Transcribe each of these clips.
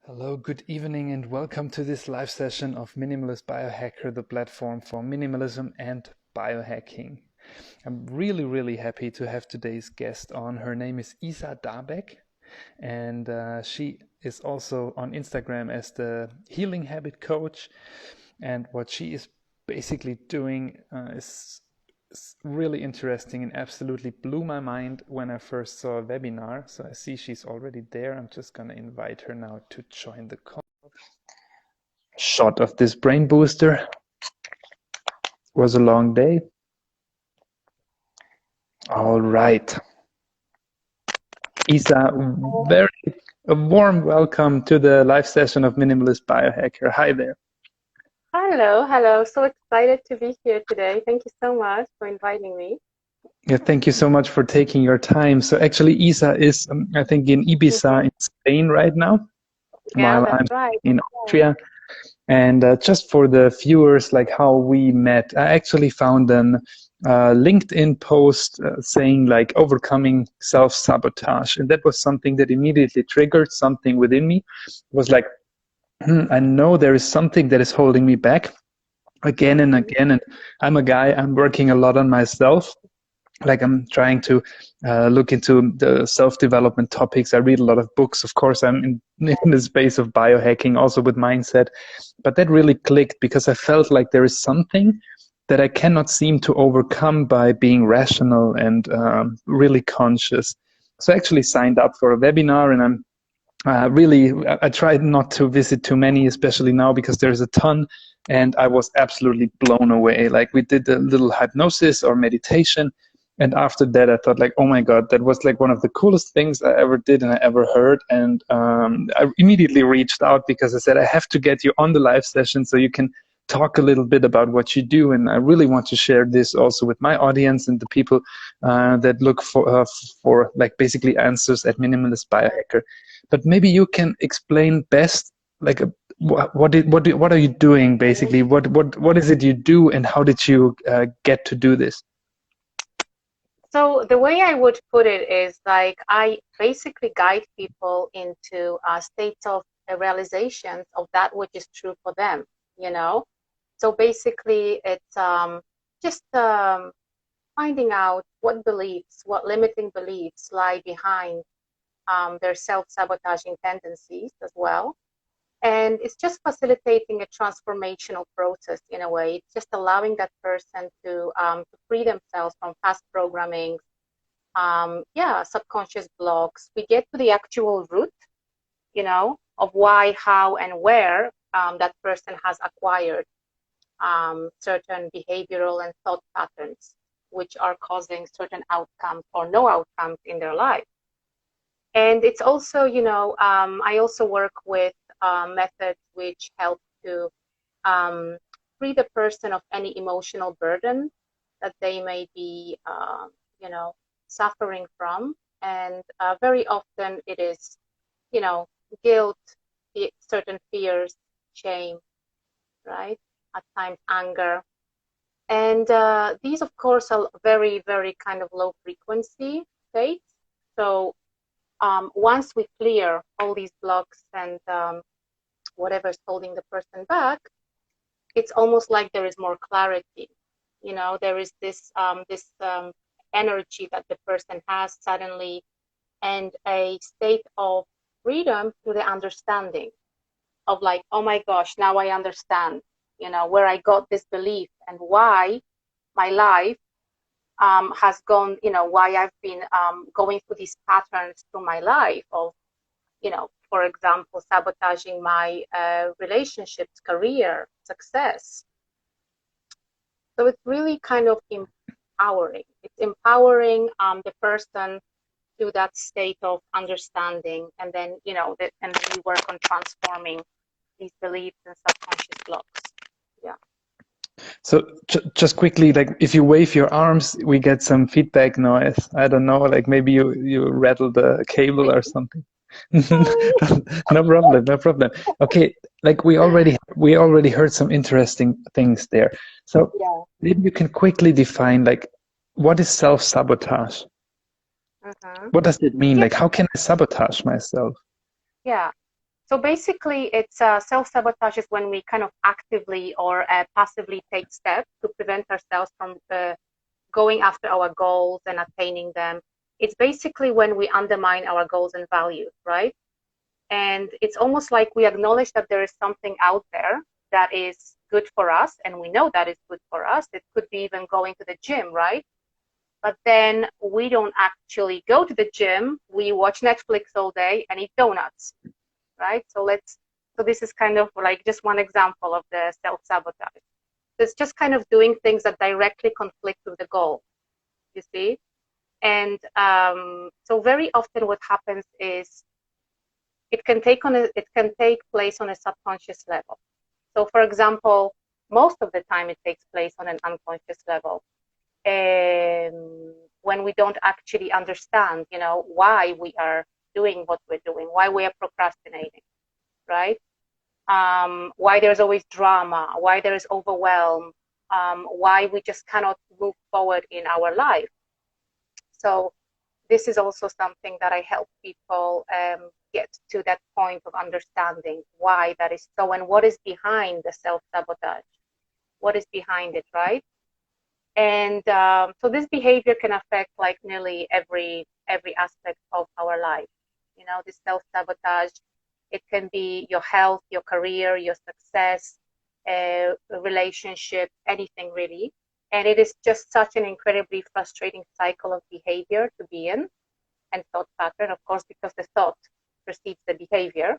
Hello, good evening, and welcome to this live session of Minimalist Biohacker, the platform for minimalism and biohacking. I'm really happy to have today's guest on. Her name is Iza Dabek, and she is also on Instagram as the Healing Habit Coach. And what she is basically doing is really interesting and absolutely blew my mind when I first saw a webinar. So I see she's already there. I'm just going to invite her now to join the call. Shot of this brain booster. Was a long day. All right. Iza, a warm welcome to the live session of Minimalist Biohacker. Hi there. Hello. So excited to be here today. Thank you so much for inviting me. Yeah, thank you so much for taking your time. So actually, Iza is, I think, in Ibiza in Spain right now, Yeah, while that's I'm right. in Austria. And just for the viewers, like how we met, I actually found an LinkedIn post saying like overcoming self-sabotage. And that was something that immediately triggered something within me. It was like, I know there is something that is holding me back again and again. And I'm a guy, I'm working a lot on myself. Like I'm trying to look into the self-development topics. I read a lot of books. Of course, I'm in the space of biohacking, also with mindset. But that really clicked because I felt like there is something that I cannot seem to overcome by being rational and really conscious. So I actually signed up for a webinar, and I'm I tried not to visit too many, especially now because there's a ton. And I was absolutely blown away. Like we did a little hypnosis or meditation. And after that, I thought like, oh my God, that was like one of the coolest things I ever did and I ever heard. And I immediately reached out because I said, I have to get you on the live session so you can talk a little bit about what you do. And I really want to share this also with my audience and the people that look for like basically answers at Minimalist Biohacker. But maybe you can explain best, like what are you doing basically? What is it you do, and how did you get to do this? So the way I would put it is like I basically guide people into states of realizations of that which is true for them, you know? So basically it's just finding out what beliefs, what limiting beliefs lie behind their self-sabotaging tendencies as well. And it's just facilitating a transformational process in a way. It's just allowing that person to free themselves from past programming, subconscious blocks. We get to the actual root, of why, how, and where that person has acquired certain behavioral and thought patterns, which are causing certain outcomes or no outcomes in their life. And it's also, I also work with methods which help to free the person of any emotional burden that they may be, suffering from. And very often it is, guilt, certain fears, shame, right? At times anger. And these, of course, are very kind of low frequency states. So once we clear all these blocks and whatever's holding the person back, it's almost like there is more clarity. There is this energy that the person has suddenly, and a state of freedom through the understanding of like, oh my gosh, now I understand, where I got this belief and why my life has gone, why I've been going through these patterns through my life of, for example, sabotaging my relationships, career, success. So it's really kind of empowering. It's empowering the person to that state of understanding, and then, and then we work on transforming these beliefs and subconscious blocks. Yeah. So just quickly, like if you wave your arms, we get some feedback noise. I don't know, like maybe you rattle the cable or something. No problem, no problem. Okay, like we already heard some interesting things there. So Yeah. maybe you can quickly define like what is self-sabotage? Mm-hmm. What does it mean? Yeah. Like how can I sabotage myself? Yeah. So basically, it's self-sabotage is when we kind of actively or passively take steps to prevent ourselves from going after our goals and attaining them. It's basically when we undermine our goals and values, right? And it's almost like we acknowledge that there is something out there that is good for us, and we know that is good for us. It could be even going to the gym, right? But then we don't actually go to the gym. We watch Netflix all day and eat donuts, right? So this is kind of like just one example of the self-sabotage. It's just kind of doing things that directly conflict with the goal, you see? And so very often what happens is it can take place on a subconscious level. So for example, most of the time it takes place on an unconscious level. When we don't actually understand, why we are doing what we're doing, why we are procrastinating, right? Why there's always drama, why there is overwhelm, why we just cannot move forward in our life. So this is also something that I help people get to that point of understanding why that is so and what is behind the self-sabotage. What is behind it, right? And so this behavior can affect like nearly every aspect of our life. This self-sabotage, it can be your health, your career, your success, relationship, anything really. And it is just such an incredibly frustrating cycle of behavior to be in, and thought pattern, of course, because the thought precedes the behavior.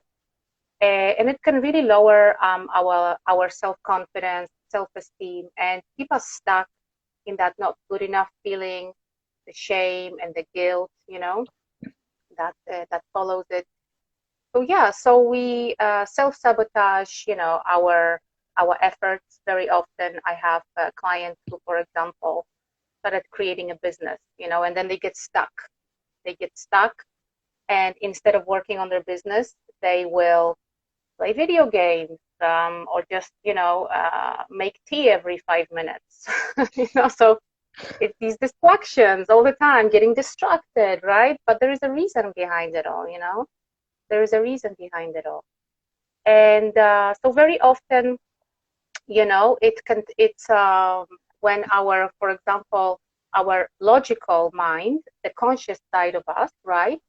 And it can really lower our self-confidence, self-esteem, and keep us stuck in that not good enough feeling, the shame and the guilt, that follows it. So yeah, so we self-sabotage, our efforts. Very often I have clients who, for example, started creating a business, and then they get stuck. And instead of working on their business, they will play video games, or just, make tea every 5 minutes. So it's these distractions all the time, getting distracted, right? But there is a reason behind it all, There is a reason behind it all. And so very often, it's when for example, our logical mind, the conscious side of us, right,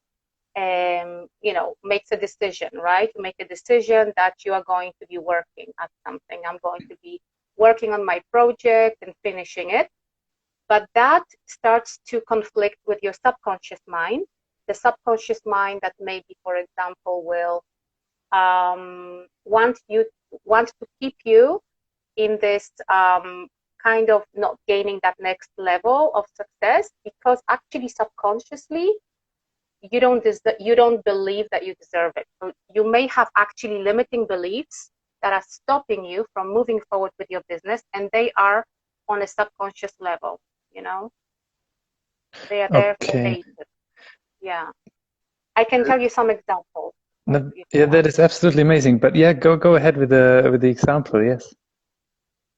makes a decision, right? Make a decision that you are going to be working at something. I'm going to be working on my project and finishing it. But that starts to conflict with your subconscious mind. The subconscious mind that maybe, for example, will want to keep you in this kind of not gaining that next level of success, because actually subconsciously you don't believe that you deserve it. So you may have actually limiting beliefs that are stopping you from moving forward with your business, and they are on a subconscious level. They are there for ages. Yeah, I can tell you some examples. No, yeah, that is absolutely amazing. But yeah, go ahead with the example. Yes.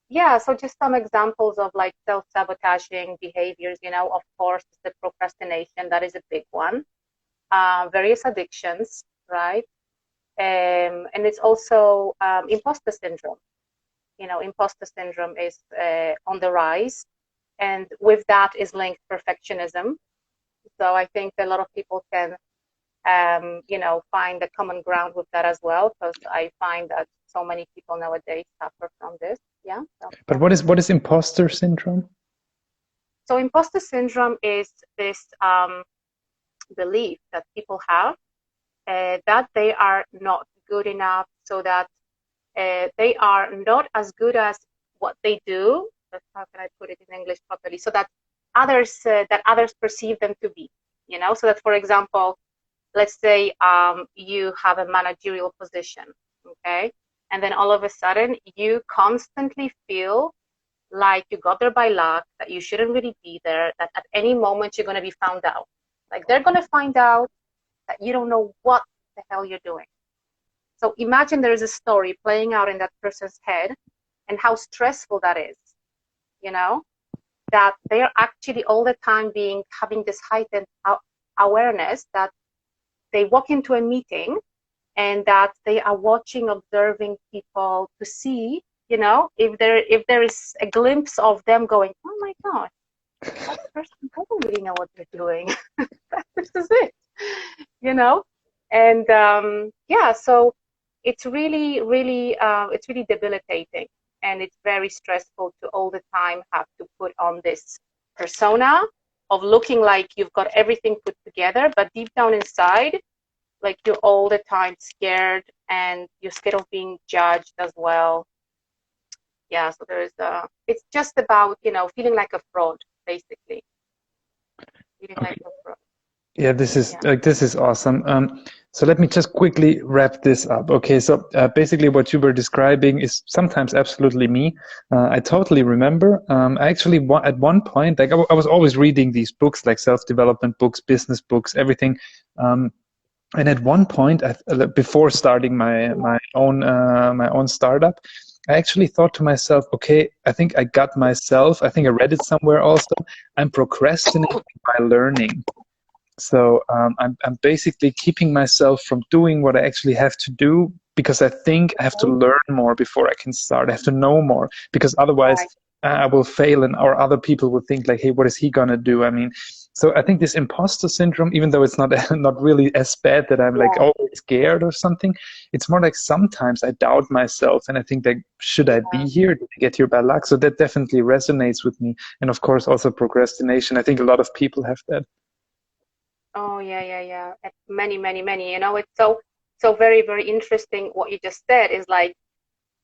Yeah, so just some examples of like self-sabotaging behaviors. Of course, the procrastination, that is a big one. Various addictions, right? And it's also imposter syndrome. Imposter syndrome is on the rise, and with that is linked perfectionism. So I think a lot of people can, find a common ground with that as well, because I find that so many people nowadays suffer from this. Yeah. But what is imposter syndrome? So imposter syndrome is this belief that people have that they are not good enough, so that they are not as good as what they do. How can I put it in English properly? So that others perceive them to be. So that, for example, let's say you have a managerial position, okay, and then all of a sudden you constantly feel like you got there by luck, that you shouldn't really be there, that at any moment you're going to be found out. Like they're going to find out that you don't know what the hell you're doing. So imagine there is a story playing out in that person's head, and how stressful that is, that they are actually all the time having this heightened awareness that they walk into a meeting and that they are watching, observing people to see, you know, if there is a glimpse of them going, oh my gosh, that person doesn't really know what they're doing. This is it, you know. And yeah, so it's it's really debilitating, and it's very stressful to all the time have to put on this persona of looking like you've got everything put together, but deep down inside, like you're all the time scared, and you're scared of being judged as well. Yeah, so there's it's just about, you know, feeling like a fraud, basically. Feeling like a fraud. Yeah, this is Yeah. this is awesome. So let me just quickly wrap this up. Okay, so basically what you were describing is sometimes absolutely me. I totally remember. I actually at one point, like I was always reading these books, like self-development books, business books, everything. And at one point, before starting my own startup, I actually thought to myself, okay, I think I got myself. I think I read it somewhere also. I'm procrastinating by learning. So I'm basically keeping myself from doing what I actually have to do because I think I have to learn more before I can start. I have to know more because otherwise Right. I will fail, and or other people will think like, hey, what is he gonna do? I mean, so I think this imposter syndrome, even though it's not not really as bad that I'm like Yeah. always scared or something, it's more like sometimes I doubt myself and I think like, should I be here? Did I get here by luck? So that definitely resonates with me. And of course also procrastination. I think a lot of people have that. Oh yeah, yeah, yeah. Many. You know, it's so very, very interesting what you just said is like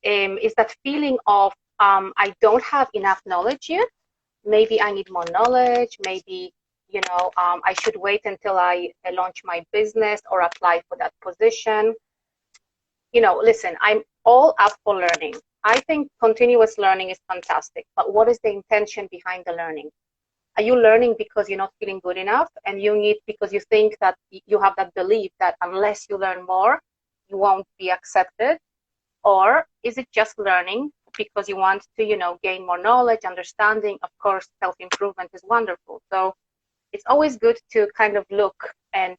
is that feeling of I don't have enough knowledge yet. Maybe I need more knowledge. Maybe, you know, I should wait until I launch my business or apply for that position. You know, listen, I'm all up for learning. I think continuous learning is fantastic, but what is the intention behind the learning? Are you learning because you're not feeling good enough, and you need, because you think that you have that belief that unless you learn more, you won't be accepted? Or is it just learning because you want to, you know, gain more knowledge, understanding? Of course, self-improvement is wonderful. So it's always good to kind of look and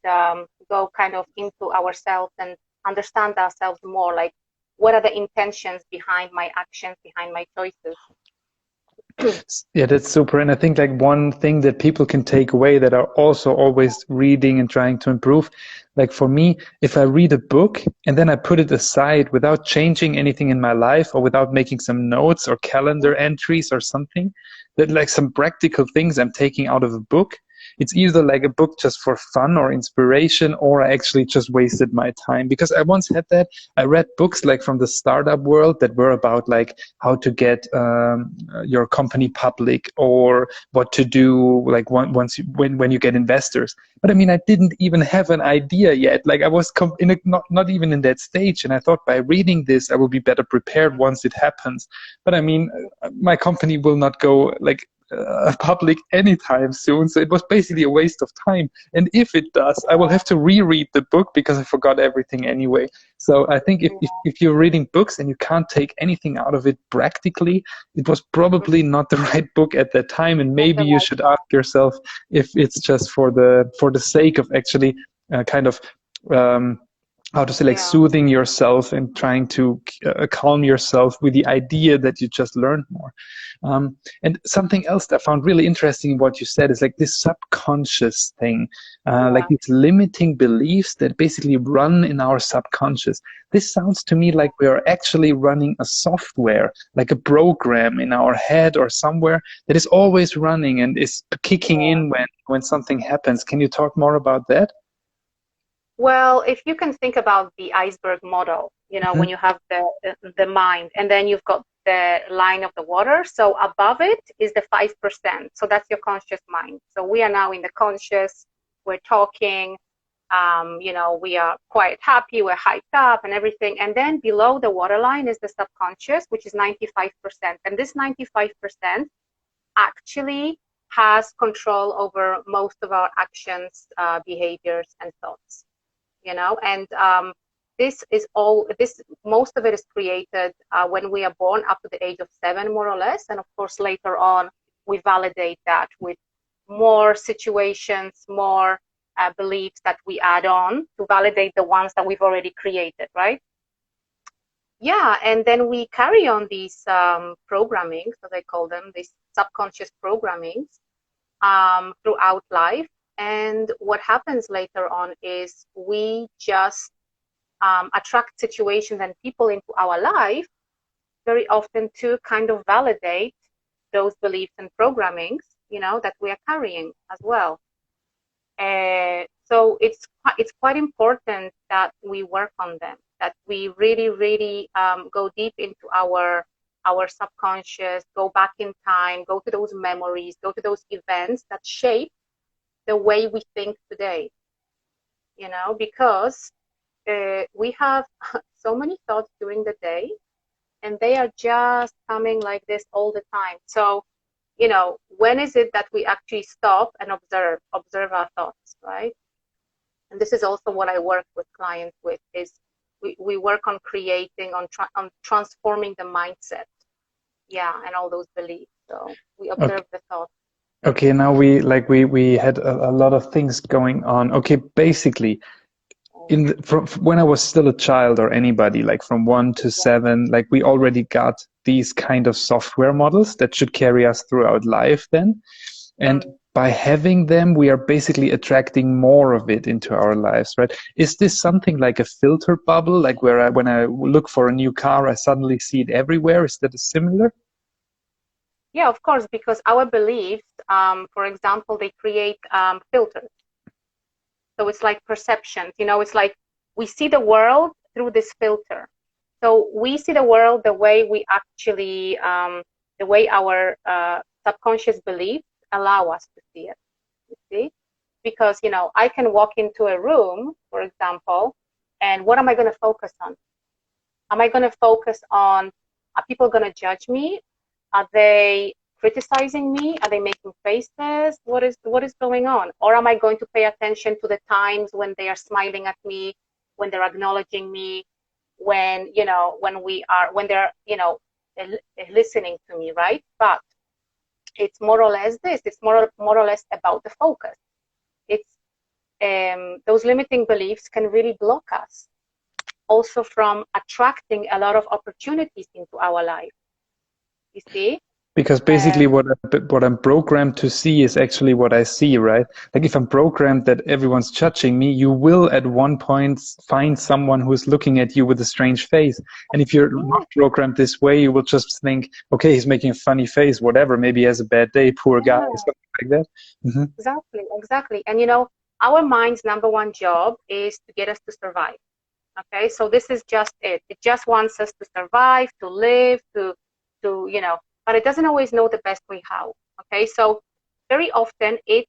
go kind of into ourselves and understand ourselves more. Like, what are the intentions behind my actions, behind my choices? Yeah, that's super. And I think like one thing that people can take away that are also always reading and trying to improve, like for me, if I read a book and then I put it aside without changing anything in my life or without making some notes or calendar entries or something, that like some practical things I'm taking out of a book, it's either like a book just for fun or inspiration, or I actually just wasted my time. Because I once had that. I read books like from the startup world that were about like how to get your company public, or what to do like when you get investors. But I mean, I didn't even have an idea yet. Like I was not even in that stage, and I thought by reading this I will be better prepared once it happens. But I mean, my company will not go like public anytime soon, so it was basically a waste of time. And if it does, I will have to reread the book because I forgot everything anyway. So I think if you're reading books and you can't take anything out of it practically, it was probably not the right book at that time, and maybe you should ask yourself if it's just for the sake of actually kind of how to say, like soothing yourself and trying to calm yourself with the idea that you just learned more. And something else that I found really interesting in what you said is like this subconscious thing, like these limiting beliefs that basically run in our subconscious. This sounds to me like we are actually running a software, like a program in our head or somewhere that is always running and is kicking in when something happens. Can you talk more about that? Well, if you can think about the iceberg model, you know, when you have the mind, and then you've got the line of the water. So above it is the 5%. So that's your conscious mind. So we are now in the conscious, we're talking, you know, we are quite happy, we're hyped up and everything. And then below the waterline is the subconscious, which is 95%. And this 95% actually has control over most of our actions, behaviors, and thoughts. You know, and this most of it is created when we are born up to the age of 7, more or less. And of course, later on, we validate that with more situations, more beliefs that we add on to validate the ones that we've already created, right? Yeah, and then we carry on these programmings, as I call them, these subconscious programmings throughout life. And what happens later on is we just attract situations and people into our life very often to kind of validate those beliefs and programmings, you know, that we are carrying as well. So it's quite important that we work on them, that we really go deep into our subconscious, go back in time, go to those memories, go to those events that shape the way we think today, you know, because we have so many thoughts during the day and they are just coming like this all the time. So, you know, when is it that we actually stop and observe our thoughts, right? And this is also what I work with clients with, is we work on creating, on transforming the mindset, yeah, and all those beliefs. So we observe the thoughts. Okay, now we had a lot of things going on. Okay, basically, from when I was still a child, or anybody, like from 1 to 7, like we already got these kind of software models that should carry us throughout life then. And by having them, we are basically attracting more of it into our lives, right? Is this something like a filter bubble, like where when I look for a new car, I suddenly see it everywhere? Is that similar? Yeah, of course, because our beliefs, for example, they create filters. So it's like perceptions, you know, it's like we see the world through this filter. So we see the world the way we actually, the way our subconscious beliefs allow us to see it, you see? Because, you know, I can walk into a room, for example, and what am I going to focus on? Am I going to focus on, are people going to judge me? Are they criticizing me? Are they making faces? What is going on? Or am I going to pay attention to the times when they are smiling at me, when they're acknowledging me, when, you know, when they're, you know, listening to me, right? But it's more or less this. It's more or less about the focus. It's those limiting beliefs can really block us also from attracting a lot of opportunities into our life. You see? Because basically what I'm programmed to see is actually what I see, right? Like if I'm programmed that everyone's judging me, you will at one point find someone who's looking at you with a strange face. And if you're not programmed this way, you will just think, okay, he's making a funny face, whatever, maybe he has a bad day, poor guy, something like that. Exactly. And you know, our mind's #1 job is to get us to survive. Okay, so this is just it. It just wants us to survive, to live, to you know, but it doesn't always know the best way how. Okay, so very often it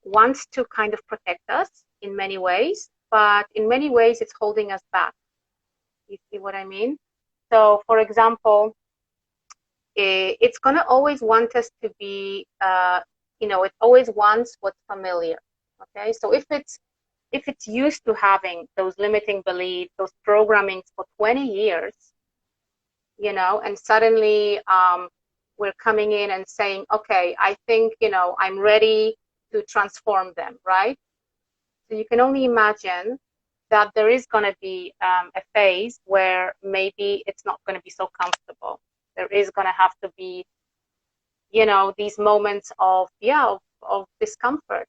wants to kind of protect us in many ways, but in many ways it's holding us back. You see what I mean? So for example, it's going to always want us to be, you know, it always wants what's familiar. Okay, so if it's used to having those limiting beliefs, those programmings for 20 years, you know, and suddenly we're coming in and saying, okay, I think, you know, I'm ready to transform them, right? So you can only imagine that there is going to be a phase where maybe it's not going to be so comfortable. There is going to have to be, you know, these moments of discomfort,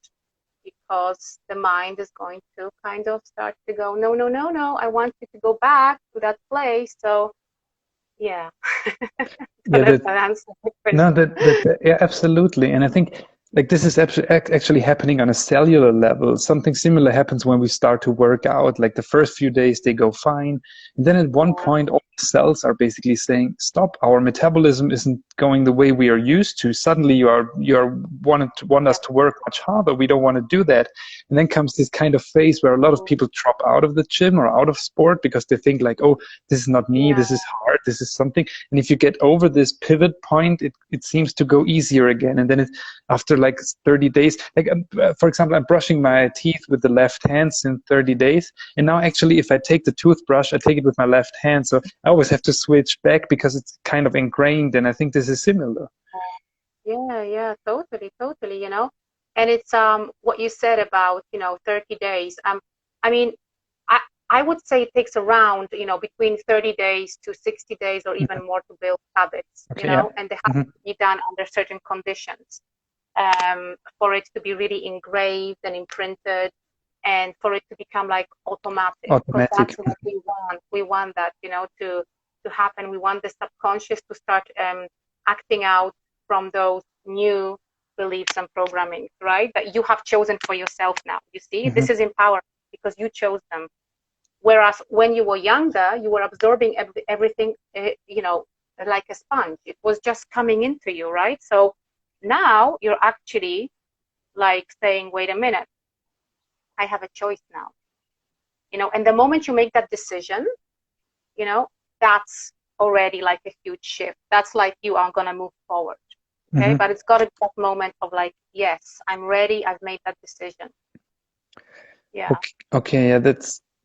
because the mind is going to kind of start to go, no, I want you to go back to that place. So yeah. Yeah, absolutely. And I think like this is actually happening on a cellular level. Something similar happens when we start to work out. Like the first few days, they go fine. And then at one point, all the cells are basically saying, stop, our metabolism isn't going the way we are used to. Suddenly you want us to work much harder. We don't want to do that. And then comes this kind of phase where a lot of people drop out of the gym or out of sport because they think like, oh, this is not me. This is hard. This is something. And if you get over this pivot point, it seems to go easier again. And then after like 30 days, like for example, I'm brushing my teeth with the left hand since 30 days. And now actually, if I take the toothbrush, I take it with my left hand. So I always have to switch back because it's kind of ingrained. And I think this is similar. Yeah, totally. You know, And it's what you said about, 30 days. I mean, I would say it takes around, between 30 days to 60 days or even more to build habits, Okay, yeah. and they have to be done under certain conditions, for it to be really engraved and imprinted, and for it to become like automatic. Because that's what we want. We want that, to happen. We want the subconscious to start acting out from those new beliefs and programming, right? That you have chosen for yourself now. You see, this is empowering because you chose them. Whereas when you were younger, you were absorbing everything, like a sponge. It was just coming into you, right? So now you're actually like saying, wait a minute, I have a choice now. And the moment you make that decision, that's already like a huge shift. That's like you are going to move forward. Okay. But it's got to be that moment of like, yes, I'm ready. I've made that decision. Yeah. Okay. Yeah,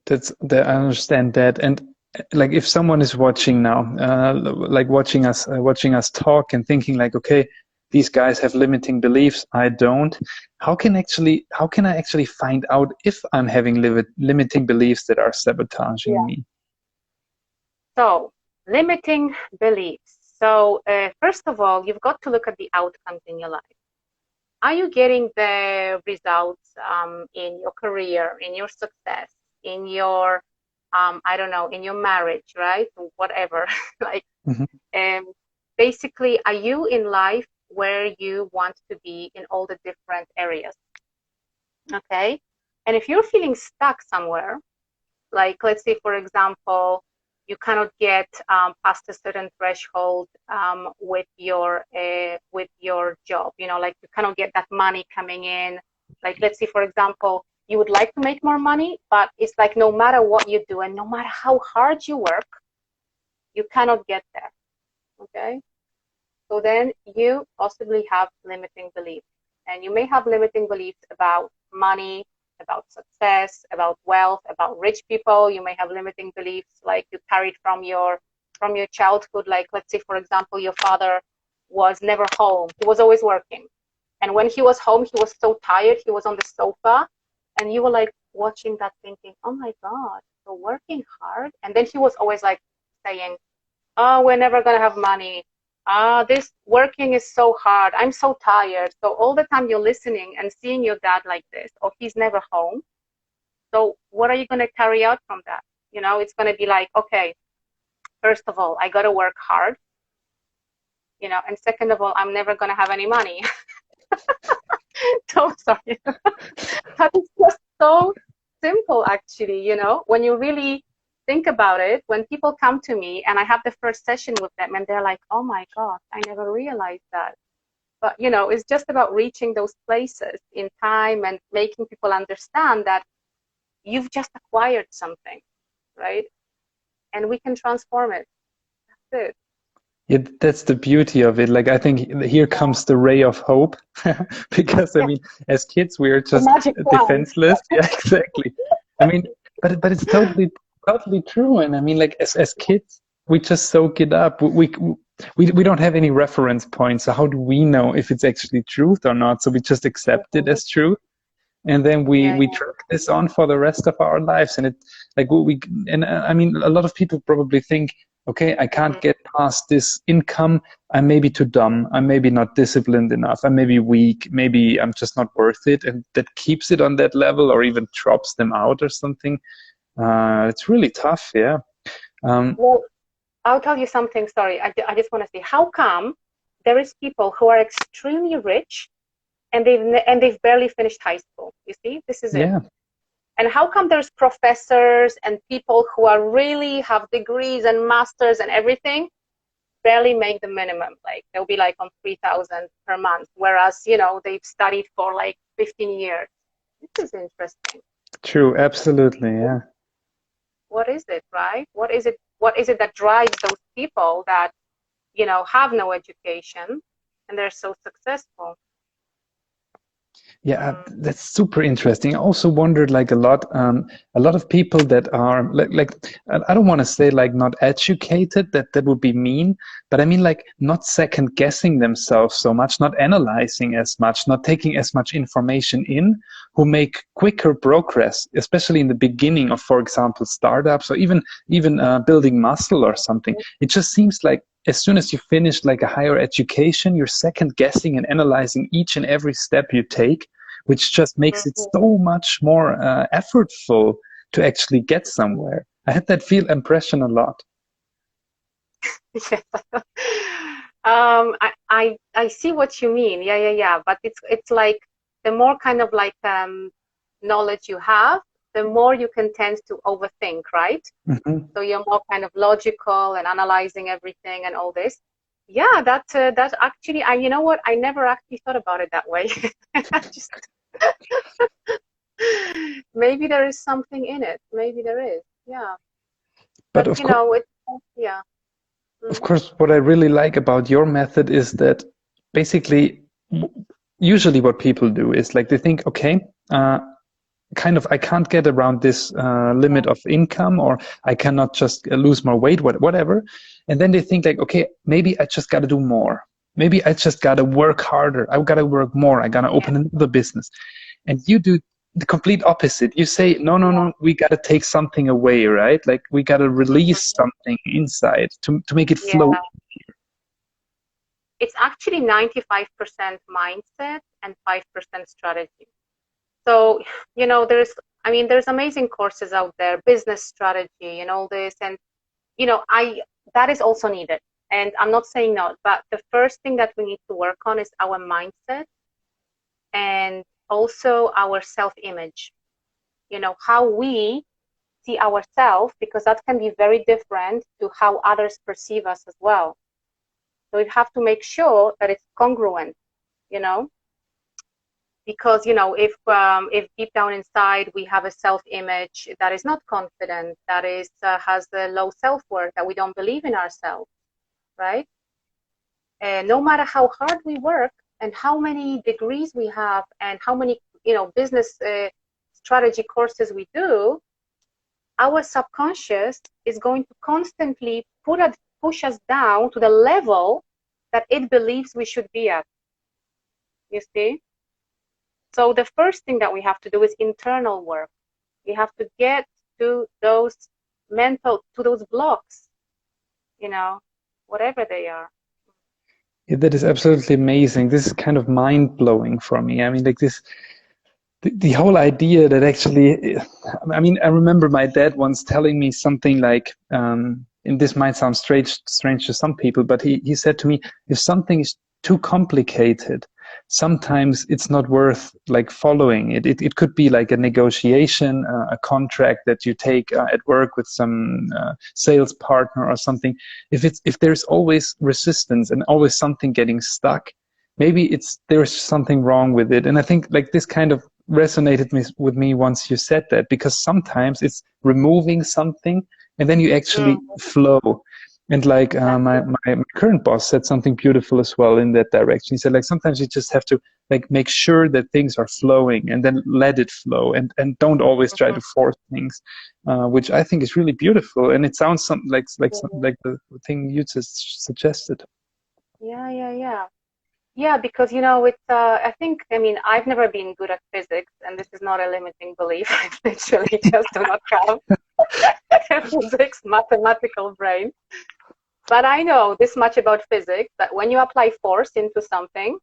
I understand that. And like, if someone is watching now, like watching us talk and thinking like, okay, these guys have limiting beliefs, I don't. How can I actually find out if I'm having limiting beliefs that are sabotaging me? So, limiting beliefs. So, first of all, you've got to look at the outcomes in your life. Are you getting the results in your career, in your success, in your, I don't know, in your marriage, right? Whatever. Like, basically, are you in life where you want to be in all the different areas? Okay. And if you're feeling stuck somewhere, like, let's say, for example, you cannot get past a certain threshold with your job, like you cannot get that money coming in. Like, let's say, for example, you would like to make more money, but it's like no matter what you do and no matter how hard you work, you cannot get there. Okay. So then you possibly have limiting beliefs, and you may have limiting beliefs about money, about success, about wealth, about rich people. You may have limiting beliefs like you carried from your childhood. Like, let's say, for example, your father was never home. He was always working. And when he was home, he was so tired. He was on the sofa, and you were like watching that thinking, oh my God, so working hard. And then he was always like saying, oh, we're never going to have money. This working is so hard. I'm so tired. So all the time you're listening and seeing your dad like this, or he's never home. So what are you going to carry out from that? It's going to be like, okay, first of all, I got to work hard, and second of all, I'm never going to have any money. So sorry. But it's just so simple, actually, when you really think about it. When people come to me and I have the first session with them and they're like, oh my God, I never realized that. But, it's just about reaching those places in time and making people understand that you've just acquired something, right? And we can transform it. That's it. Yeah, that's the beauty of it. Like, I think here comes the ray of hope, because I mean, as kids, we are just defenseless. Yeah, exactly. I mean, but it's totally true. And I mean, like, as kids, we just soak it up. We don't have any reference points. So how do we know if it's actually truth or not? So we just accept it as truth. And then we track this on for the rest of our lives. And I mean, a lot of people probably think, okay, I can't get past this income. I'm maybe too dumb. I'm maybe not disciplined enough. I'm maybe weak. Maybe I'm just not worth it. And that keeps it on that level, or even drops them out or something. It's really tough. Yeah. Well, I'll tell you something. Sorry. I just want to say, how come there is people who are extremely rich and they've barely finished high school? You see, this is it. And how come there's professors and people who are really have degrees and masters and everything, barely make the minimum? Like, they'll be like on 3,000 per month, whereas, they've studied for like 15 years. This is interesting. True, absolutely, yeah. What is it, right? What is it that drives those people that, have no education and they're so successful? Yeah, that's super interesting. I also wondered like a lot of people that are like I don't want to say like not educated, that would be mean, but I mean like not second guessing themselves so much, not analyzing as much, not taking as much information in, who make quicker progress, especially in the beginning of, for example, startups or even building muscle or something. It just seems like as soon as you finish like a higher education, you're second guessing and analyzing each and every step you take, which just makes it so much more effortful to actually get somewhere. I had that impression a lot. Yes. I see what you mean. Yeah. But it's like the more kind of like knowledge you have, the more you can tend to overthink, right? Mm-hmm. So you're more kind of logical and analyzing everything and all this. Yeah, that's actually, you know what? I never actually thought about it that way. Just maybe there is something in it. Maybe there is. Yeah. But But you know, it's yeah. of course, what I really like about your method is that basically, usually what people do is like they think, okay, kind of I can't get around this limit of income, or I cannot just lose more weight, whatever. And then they think like, okay, maybe I just got to do more. Maybe I just got to work harder. I've got to work more. I got to open another business. And you do the complete opposite. You say, no, we got to take something away, right? Like we got to release something inside to make it flow. It's actually 95% mindset and 5% strategy. So, you know, there's amazing courses out there, business strategy and all this. And, you know, that is also needed. And I'm not saying no, but the first thing that we need to work on is our mindset and also our self-image. You know, how we see ourselves, because that can be very different to how others perceive us as well. So we have to make sure that it's congruent, you know, because, you know, if deep down inside we have a self-image that is not confident, that is has a low self-worth, that we don't believe in ourselves, right? And no matter how hard we work and how many degrees we have and how many, you know, business strategy courses we do, our subconscious is going to constantly push us down to the level that it believes we should be at. You see? So the first thing that we have to do is internal work. We have to get to those those blocks, you know, whatever they are. Yeah, that is absolutely amazing. This is kind of mind-blowing for me. I mean, like the whole idea that actually, I mean, I remember my dad once telling me something like, and this might sound strange to some people, but he said to me, if something is too complicated, sometimes it's not worth like following it. It could be like a negotiation, a contract that you take at work with some sales partner or something. If there's always resistance and always something getting stuck, maybe there's something wrong with it. And I think like this kind of resonated with me once you said that, because sometimes it's removing something and then you actually flow. And like my current boss said something beautiful as well in that direction. He said like sometimes you just have to like make sure that things are flowing and then let it flow, and don't always try to force things, which I think is really beautiful. And it sounds something like the thing you just suggested. Yeah, because, you know, it's, I think, I mean, I've never been good at physics, and this is not a limiting belief. I literally just do not have a physics, mathematical brain. But I know this much about physics, that when you apply force into something,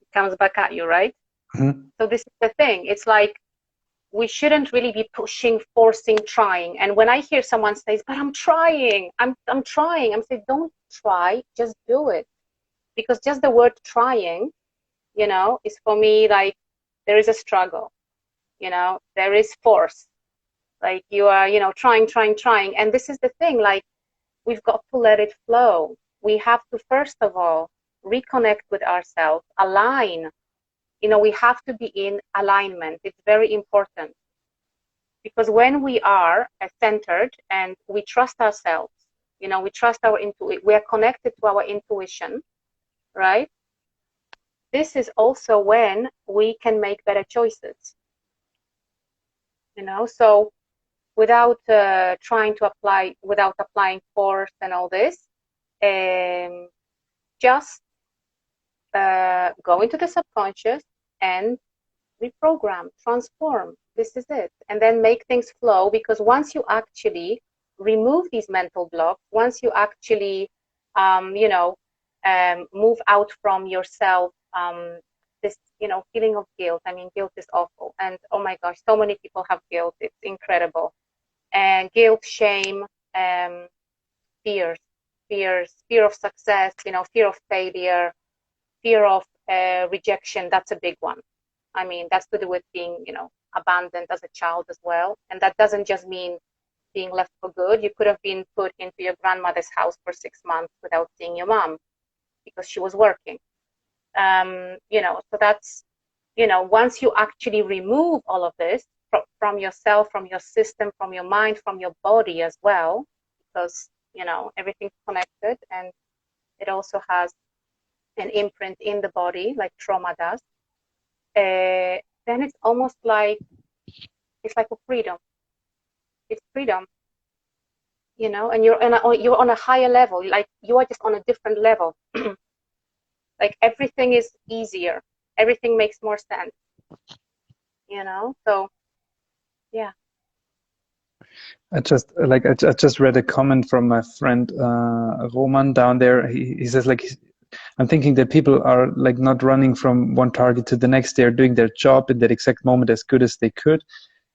it comes back at you, right? Mm-hmm. So this is the thing. It's like, we shouldn't really be pushing, forcing, trying. And when I hear someone say, but I'm trying, I'm trying, I'm saying, don't try, just do it. Because just the word trying, you know, is for me like there is a struggle, you know, there is force. Like you are, you know, trying. And this is the thing, like we've got to let it flow. We have to, first of all, reconnect with ourselves, align. You know, we have to be in alignment. It's very important. Because when we are centered and we trust ourselves, you know, we trust our intuition, we are connected to our intuition, right? this is also when we can make better choices. You know, so without trying to apply, without applying force and all this, just go into the subconscious and reprogram, transform. This is it. And then make things flow, because once you actually remove these mental blocks, once you actually, you know, move out from yourself, this, you know, feeling of guilt. I mean, guilt is awful. And oh my gosh, so many people have guilt. It's incredible. And guilt, shame, fear of success, you know, fear of failure, fear of rejection. That's a big one. I mean, that's to do with being, you know, abandoned as a child as well. And that doesn't just mean being left for good. You could have been put into your grandmother's house for 6 months without seeing your mom because she was working. You know, so that's, you know, once you actually remove all of this from yourself, from your system, from your mind, from your body as well, because, you know, everything's connected and it also has an imprint in the body like trauma does, then it's almost like, it's like a freedom. It's freedom, you know, and you're on a higher level, like you are just on a different level. Like everything is easier, everything makes more sense, you know. So yeah. I just read a comment from my friend Roman down there. He says, like, I'm thinking that people are like not running from one target to the next. They're doing their job in that exact moment as good as they could.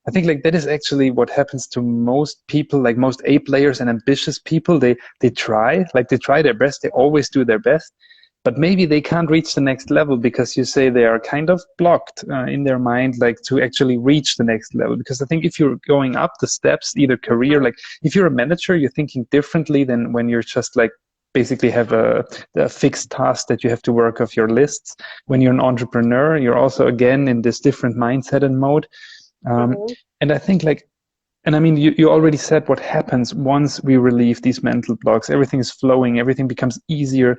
I think like that is actually what happens to most people, like most A players and ambitious people. They try their best. They always do their best, but maybe they can't reach the next level because you say they are kind of blocked in their mind, like to actually reach the next level. Because I think if you're going up the steps, either career, like if you're a manager, you're thinking differently than when you're just like basically have a fixed task that you have to work off your lists. When you're an entrepreneur, you're also again in this different mindset and mode. And I think like, and I mean, you already said what happens once we relieve these mental blocks. Everything is flowing, everything becomes easier.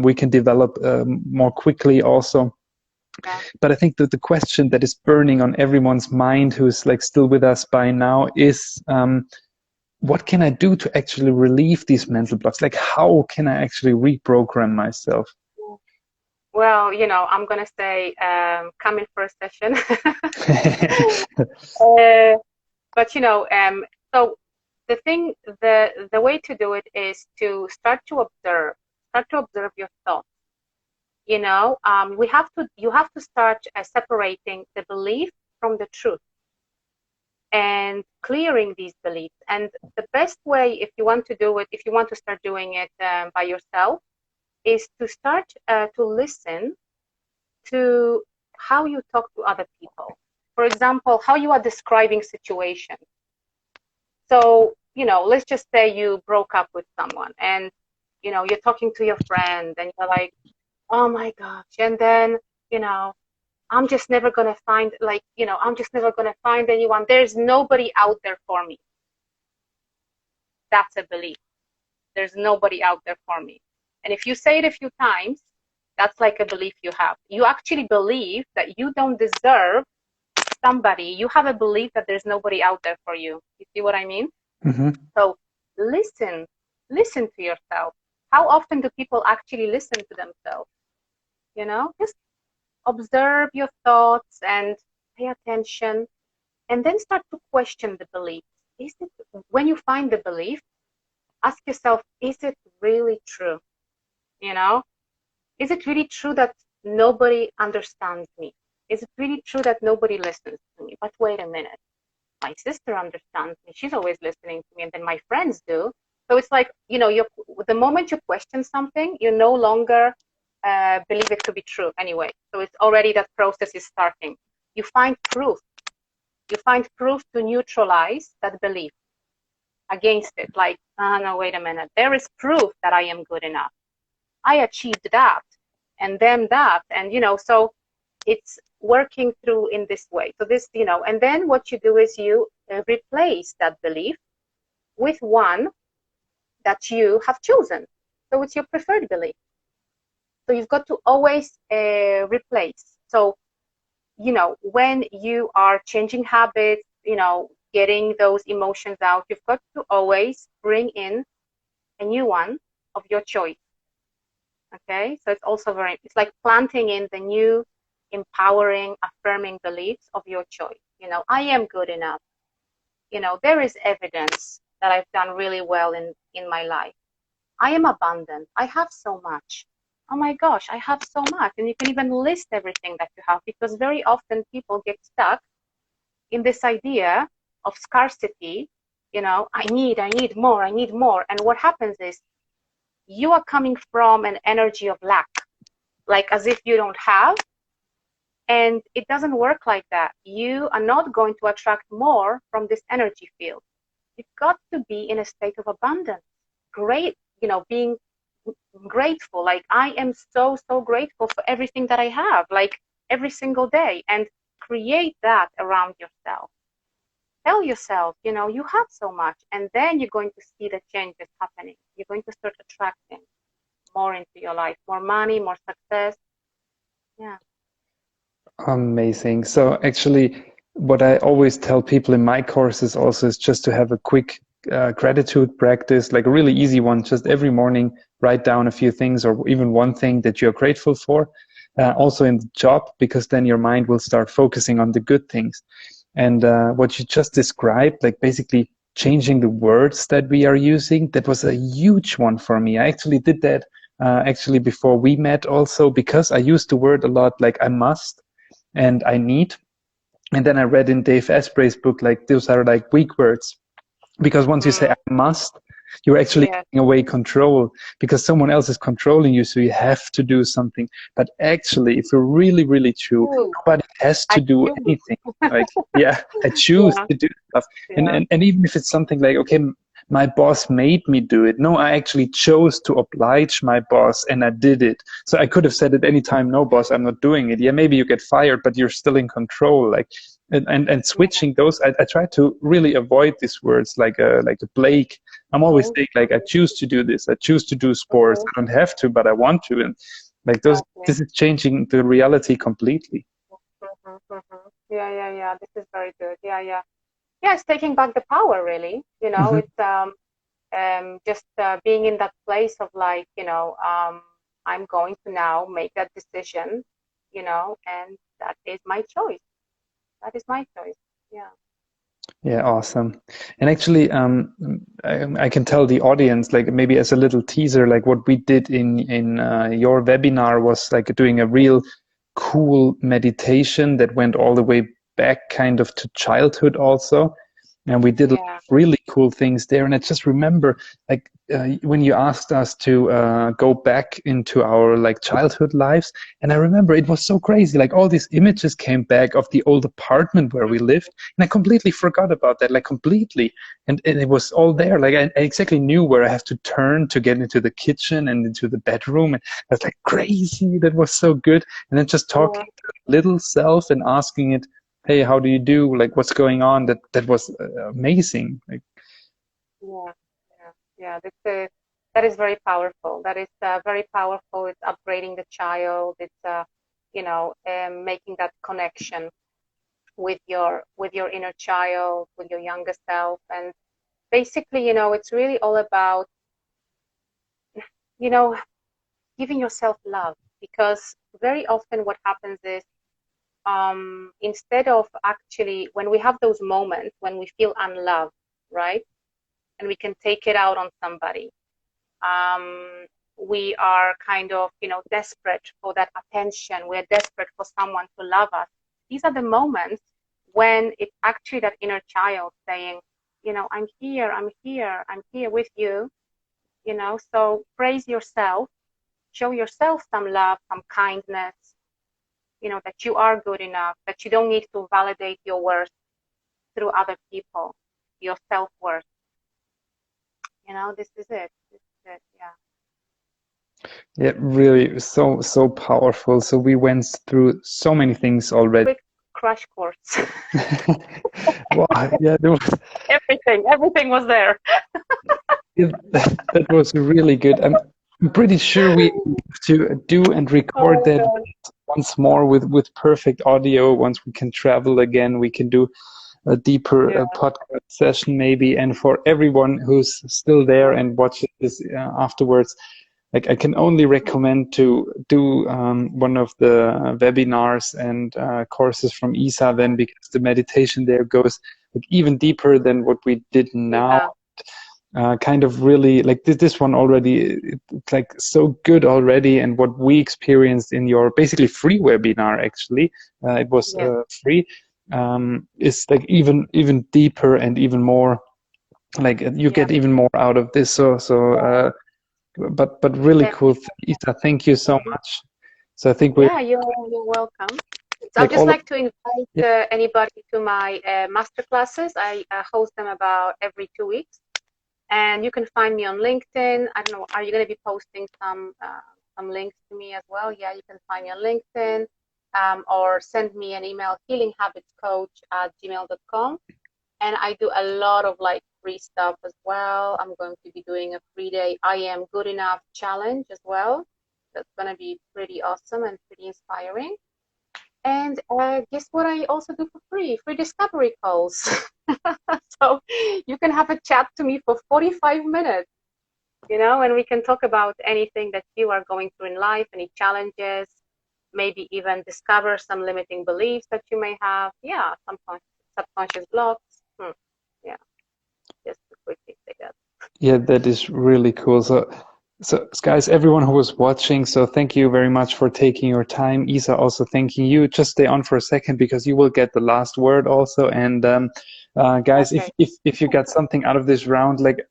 We can develop more quickly also. Yeah. But I think that the question that is burning on everyone's mind who's like still with us by now is, what can I do to actually relieve these mental blocks? Like, how can I actually reprogram myself? Well, you know, I'm going to say, come in for a session. But, you know, so the thing, the way to do it is to start to observe your thoughts. You know, you have to start separating the belief from the truth and clearing these beliefs. And the best way, if you want to do it, if you want to start doing it by yourself, is to start to listen to how you talk to other people. For example, how you are describing situations. So, you know, let's just say you broke up with someone and, you know, you're talking to your friend and you're like, oh my gosh. And then, you know, I'm just never going to find, like, you know, I'm just never going to find anyone. There's nobody out there for me. That's a belief. There's nobody out there for me. And if you say it a few times, that's like a belief you have. You actually believe that you don't deserve somebody. You have a belief that there's nobody out there for you. You see what I mean? So listen to yourself. How often do people actually listen to themselves? You know, just observe your thoughts and pay attention, and then start to question the belief. Is it, when you find the belief, ask yourself, is it really true? You know, is it really true that nobody understands me? Is it really true that nobody listens to me? But wait a minute, my sister understands me. She's always listening to me, and then my friends do. So it's like, you know, the moment you question something, you no longer believe it to be true anyway. So it's already, that process is starting. You find proof. You find proof to neutralize that belief against it. Like, oh, no, wait a minute. There is proof that I am good enough. I achieved that, and then that, and, you know, so it's working through in this way. So this, you know, and then what you do is you replace that belief with one that you have chosen. So it's your preferred belief. So you've got to always replace. So, you know, when you are changing habits, you know, getting those emotions out, you've got to always bring in a new one of your choice. Okay, so it's also it's like planting in the new, empowering, affirming beliefs of your choice. You know, I am good enough. You know, there is evidence that I've done really well in my life. I am abundant. I have so much. Oh my gosh, I have so much. And you can even list everything that you have, because very often people get stuck in this idea of scarcity. You know, I need more, I need more. And what happens is you are coming from an energy of lack, like as if you don't have. And it doesn't work like that. You are not going to attract more from this energy field. You've got to be in a state of abundance. Great, you know, being grateful. Like, I am so, so grateful for everything that I have, like every single day. And create that around yourself. Tell yourself, you know, you have so much. And then you're going to see the changes happening. You're going to start attracting more into your life, more money, more success. Yeah. Amazing. So actually, what I always tell people in my courses also is just to have a quick gratitude practice, like a really easy one. Just every morning, write down a few things or even one thing that you're grateful for. Also in the job, because then your mind will start focusing on the good things. And what you just described, like basically changing the words that we are using, that was a huge one for me. I actually did that actually before we met also, because I used the word a lot, like I must and I need. And then I read in Dave Asprey's book, like those are like weak words, because once you say I must, you're actually taking away control, because someone else is controlling you, so you have to do something. But actually, if you're really, really true, nobody has to do anything. Like, yeah, I choose to do stuff. And even if it's something like, okay, my boss made me do it. No, I actually chose to oblige my boss and I did it. So I could have said at any time, no, boss, I'm not doing it. Yeah, maybe you get fired, but you're still in control. Like, and switching those, I try to really avoid these words like a Blake. I'm always saying, like, I choose to do this. I choose to do sports. I don't have to, but I want to. And like those, this is changing the reality completely. Yeah. This is very good. Yeah, it's taking back the power, really. You know, it's just being in that place of like, you know, I'm going to now make that decision, you know, and that is my choice. That is my choice. Yeah. Yeah, awesome. And actually, I can tell the audience, like maybe as a little teaser, like what we did in your webinar was like doing a real cool meditation that went all the way back kind of to childhood also. And we did really cool things there. And I just remember, like, when you asked us to go back into our like childhood lives, and I remember it was so crazy. Like all these images came back of the old apartment where we lived, and I completely forgot about that, like completely. And it was all there. Like I exactly knew where I have to turn to get into the kitchen and into the bedroom. And I was like, crazy. That was so good. And then just talking to little self and asking it, hey, how do you do? Like, what's going on? That was amazing. Like, yeah. That is very powerful. That is very powerful. It's upgrading the child. It's you know, making that connection with your inner child, with your younger self, and basically, you know, it's really all about, you know, giving yourself love, because very often what happens is, instead of actually, when we have those moments when we feel unloved, right, and we can take it out on somebody, we are kind of, you know, desperate for that attention. We're desperate for someone to love us. These are the moments when it's actually that inner child saying, you know, I'm here with you, you know. So praise yourself, show yourself some love, some kindness, you know, that you are good enough, that you don't need to validate your worth through other people, your self-worth. You know, this is it. Yeah, really, so powerful. So we went through so many things already. Quick crash course. Wow, yeah, there was everything was there. that was really good. I'm pretty sure we have to do and record Oh, that God. once more with perfect audio. Once we can travel again, we can do a deeper Yeah, podcast session maybe. And for everyone who's still there and watches this afterwards, like I can only recommend to do one of the webinars and courses from Iza then, because the meditation there goes like even deeper than what we did now. yeah, Kind of really like this one already, it's like so good already. And what we experienced in your basically free webinar, actually, it was yes, free, is like even deeper and even more like you yeah, get even more out of this. But really cool. definitely. Isa, thank you so much. So I think we're Yeah, you're welcome. So I'd like just all of, like to invite yeah, anybody to my master classes. I host them about every 2 weeks, and you can find me on LinkedIn. I don't know, are you going to be posting some links to me as well? Yeah, you can find me on LinkedIn, or send me an email, healinghabitscoach@gmail.com. And I do a lot of like free stuff as well. I'm going to be doing a 3-day I am good enough challenge as well. That's going to be pretty awesome and pretty inspiring. And guess what I also do for free? Free discovery calls. So you can have a chat to me for 45 minutes, and we can talk about anything that you are going through in life, any challenges, maybe even discover some limiting beliefs that you may have. Yeah, some subconscious blocks. Yeah, just to quickly say that. yeah, that is really cool. So guys, everyone who was watching, so thank you very much for taking your time. Isa, also thanking you. Just stay on for a second because you will get the last word also. And guys, Okay. if you got something out of this round, like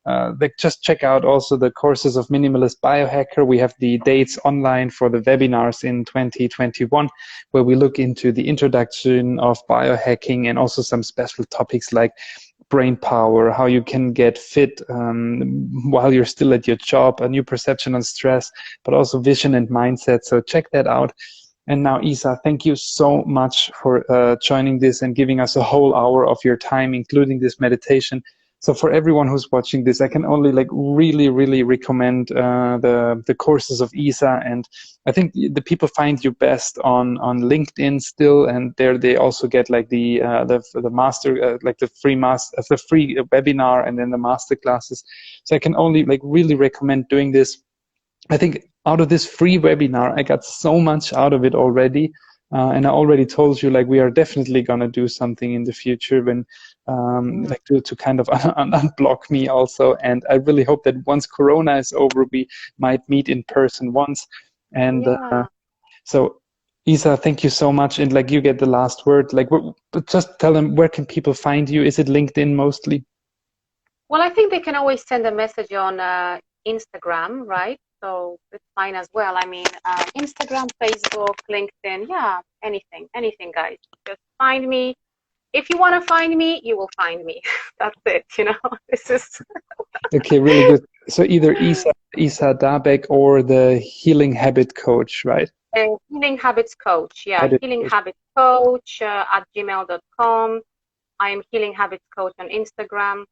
just check out also the courses of Minimalist Biohacker. We have the dates online for the webinars in 2021, where we look into the introduction of biohacking and also some special topics like brain power, how you can get fit while you're still at your job, a new perception on stress, but also vision and mindset. So check that out. And now, Isa, thank you so much for joining this and giving us a whole hour of your time, including this meditation. So for everyone who's watching this, I can only like really recommend the courses of Isa. And I think the people find you best on LinkedIn still, and there they also get like the master like the free webinar and then the master classes. So I can only like really recommend doing this. I think out of this free webinar, I got so much out of it already. And I already told you, like, we are definitely going to do something in the future when, like, to kind of unblock me also. And I really hope that once Corona is over, we might meet in person once. And Yeah. so, Isa, thank you so much. And like, you get the last word. Like, but just tell them, where can people find you? Is it LinkedIn mostly? Well, I think they can always send a message on Instagram, right? So it's fine as well. I mean, Instagram, Facebook, LinkedIn, yeah, anything, guys. Just find me. If you want to find me, you will find me. That's it, This is Okay, really good. So either Isa Dabek or the Healing Habit Coach, right? Healing Habits Coach. Yeah, Habit Healing Coach. Habits Coach at gmail.com. I am Healing Habits Coach on Instagram.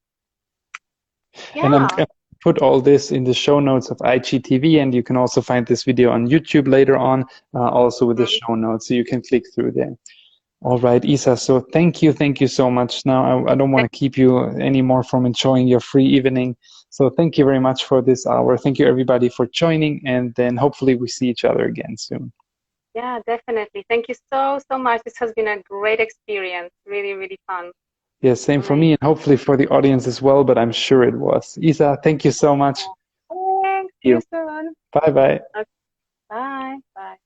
And I'm Yeah. gonna put all this in the show notes of IGTV, and you can also find this video on YouTube later on, also with the show notes, so you can click through there. All right, Isa, so thank you so much. Now, I don't want to keep you anymore from enjoying your free evening. So thank you very much for this hour. Thank you, everybody, for joining, and then hopefully we see each other again soon. Yeah, definitely. Thank you so much. This has been a great experience. Really fun. Yeah, same for Amazing. me, and hopefully for the audience as well, but I'm sure it was. Isa, thank you so much. Thanks. See Thank you you. soon. Bye-bye. Okay. Bye. Bye.